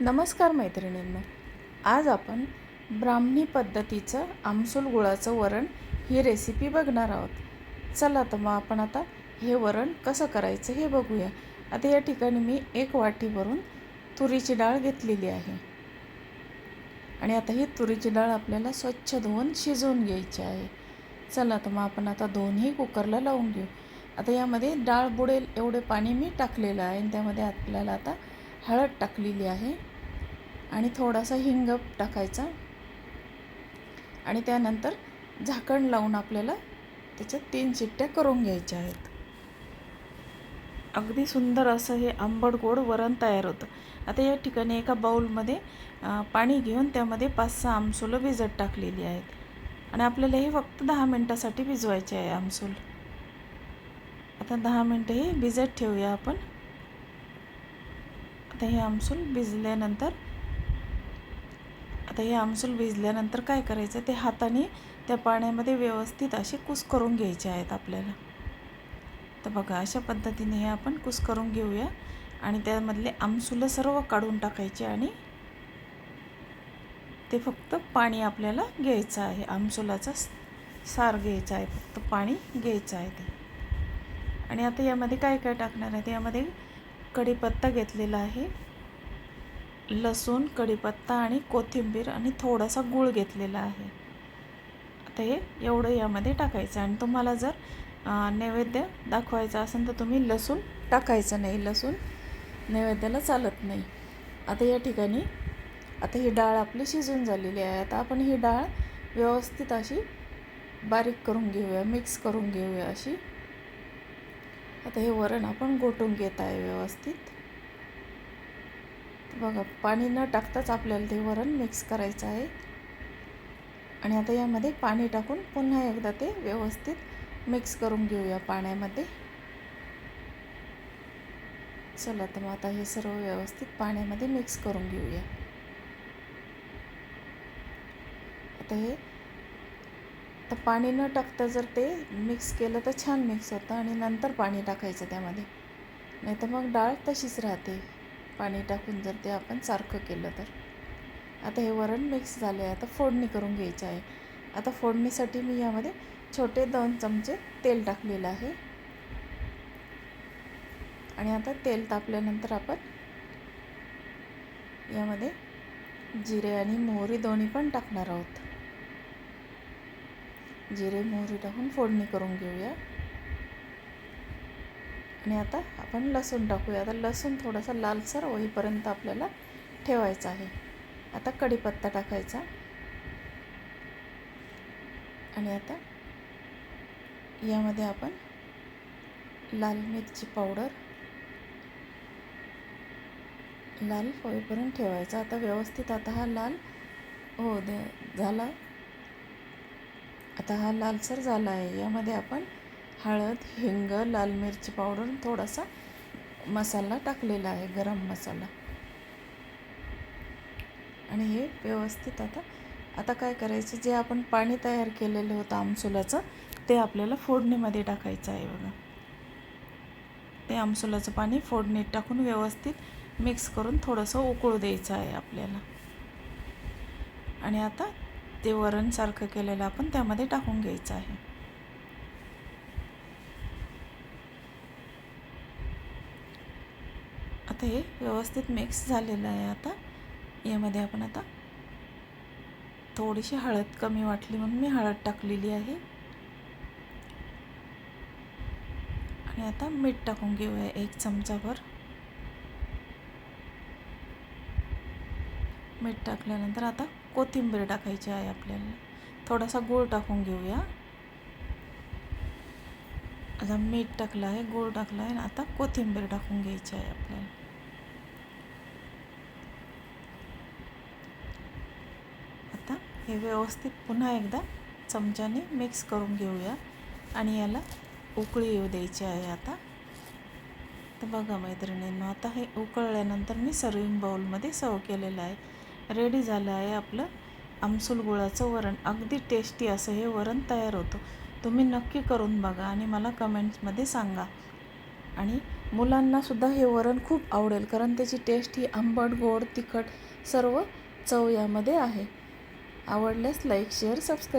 नमस्कार मैत्रिणींनो, आज आपण ब्राह्मणी पद्धतीचं आमसूल गुळाचं वरण ही रेसिपी बघणार आहोत. चला तर मग आपण आता हे वरण कसं करायचं हे बघूया. आता या ठिकाणी मी 1 वाटी भरून तुरीची डाळ घेतलेली आहे आणि आता ही तुरीची डाळ आपल्याला स्वच्छ धुवून शिजवून घ्यायची आहे. चला तर मग आपण आता दोन्ही कुकरला लावून घेऊ. आता यामध्ये डाळ बुडेल एवढे पाणी मी टाकलेलं आहे आणि त्यामध्ये आपल्याला आता हळद टाकलेली आहे आणि थोडासा हिंग टाकायचा आणि त्यानंतर झाकण लावून आपल्याला त्याच्यात 3 शिट्ट्या करून घ्यायच्या आहेत. अगदी सुंदर असं हे आंबट गोड वरण तयार होतं. आता या ठिकाणी एका बाउलमध्ये पाणी घेऊन त्यामध्ये 5-6 आमसूलं भिजत टाकलेली आहेत आणि आपल्याला हे फक्त 10 मिनटासाठी भिजवायचे आहे आमसूल. आता 10 मिनटं हे भिजत ठेवूया आपण. आता हे आमसूल भिजल्यानंतर भिजल्यानंतर काय करायचं, ते हाताने त्या पाण्यामध्ये व्यवस्थित असे कुस्करून घ्यायचे आहेत आपल्याला. तर बघा, अशा पद्धतीने हे आपण कुस्करून घेऊया आणि त्यामधले आमसूल सर्व काढून टाकायचे आणि ते फक्त पाणी आपल्याला घ्यायचं आहे. आमसूलाचा सार घ्यायचा आहे, फक्त पाणी घ्यायचं आहे ते. आणि आता यामध्ये काय काय टाकणार आहे, यामध्ये कढीपत्ता घेतलेला आहे, लसूण, कढीपत्ता आणि कोथिंबीर आणि थोडासा गूळ घेतलेला आहे. आता हे एवढं यामध्ये टाकायचं आणि तुम्हाला जर नैवेद्य दाखवायचा असेल तर तुम्ही लसूण टाकायचं नाही, लसूण नैवेद्याला चालत नाही. आता या ठिकाणी आता ही डाळ आपली शिजून झालेली आहे. आता आपण ही डाळ व्यवस्थित अशी बारीक करून घेऊया, मिक्स करून घेऊया अशी. आता हे वरण आपण घोटून घेत आहे व्यवस्थित. बघा, पाणी न टाकताच आपल्याला ते वरण मिक्स करायचं आहे आणि आता यामध्ये पाणी टाकून पुन्हा एकदा ते व्यवस्थित मिक्स करून घेऊया पाण्यामध्ये. चला तर मग आता हे सर्व व्यवस्थित पाण्यामध्ये मिक्स करून घेऊया. आता हे तर पाणी न टाकता जर ते मिक्स केलं तर छान मिक्स होतं आणि नंतर पाणी टाकायचं त्यामध्ये, नाही तर मग डाळ तशीच राहते पाणी टाकून जर ते आपण सारखं केलं तर. आता हे वरण मिक्स झाले आहे. आता फोडणी करून घ्यायची आहे. आता फोडणीसाठी मी यामध्ये छोटे 2 चमचे तेल टाकलेलं आहे आणि आता तेल तापल्यानंतर आपण यामध्ये जिरे आणि मोहरी दोन्ही पण टाकणार आहोत. जिरे मोहरी टाकून फोडणी करून घेऊया आणि आता आपण लसूण टाकूया. आता लसूण थोडासा लालसर होईपर्यंत आपल्याला ठेवायचा आहे. आता कढीपत्ता टाकायचा आणि आता यामध्ये आपण लाल मिरची पावडर लाल होईपर्यंत ठेवायचा. आता व्यवस्थित आता हा लाल झाला. आता हा लालसर झाला आहे. यामध्ये आपण हळद, हिंग, लाल मिरची पावडर, थोडासा मसाला टाकलेला आहे, गरम मसाला. आणि हे व्यवस्थित आता काय करायचं, जे आपण पाणी तयार केलेलं होतं आमसूलाचं ते आपल्याला फोडणीमध्ये टाकायचं आहे. बघा, ते आमसूलाचं पाणी फोडणीत टाकून व्यवस्थित मिक्स करून थोडंसं उकळू द्यायचं आहे आपल्याला. आणि आता ते वरणसारखं केलेलं आपण त्यामध्ये टाकून घ्यायचं आहे. आता हे व्यवस्थित मिक्स झालेलं आहे. आता यामध्ये आपण आता थोडीशी हळद कमी वाटली म्हणून मी हळद टाकलेली आहे आणि आता मीठ टाकून घेऊया 1 चमचाभर. मीठ टाकल्यानंतर आता कोथिंबीर टाकायची आहे आपल्याला. थोडासा गूळ टाकून घेऊया. आता मीठ टाकलं आहे, गूळ टाकला आहे, आता कोथिंबीर टाकून घ्यायची आहे आपल्याला. आता हे व्यवस्थित पुन्हा एकदा चमच्याने मिक्स करून घेऊया आणि याला उकळी येऊ द्यायची आहे आता. तर बघा मैत्रिणींनो, आता हे उकळल्यानंतर मी सर्विंग बाउलमध्ये सर्व केलेलं आहे. रेडी झालं आहे आपलं आमसूल गुळाचं वरण. अगदी टेस्टी असं हे वरण तयार होतं. तुम्ही नक्की करून बघा आणि मला कमेंट्समध्ये सांगा. आणि मुलांनासुद्धा हे वरण खूप आवडेल, कारण त्याची टेस्ट ही आंबट, गोड, तिखट सर्व चव यामध्ये आहे. आवडल्यास लाईक, शेअर, सबस्क्राईब.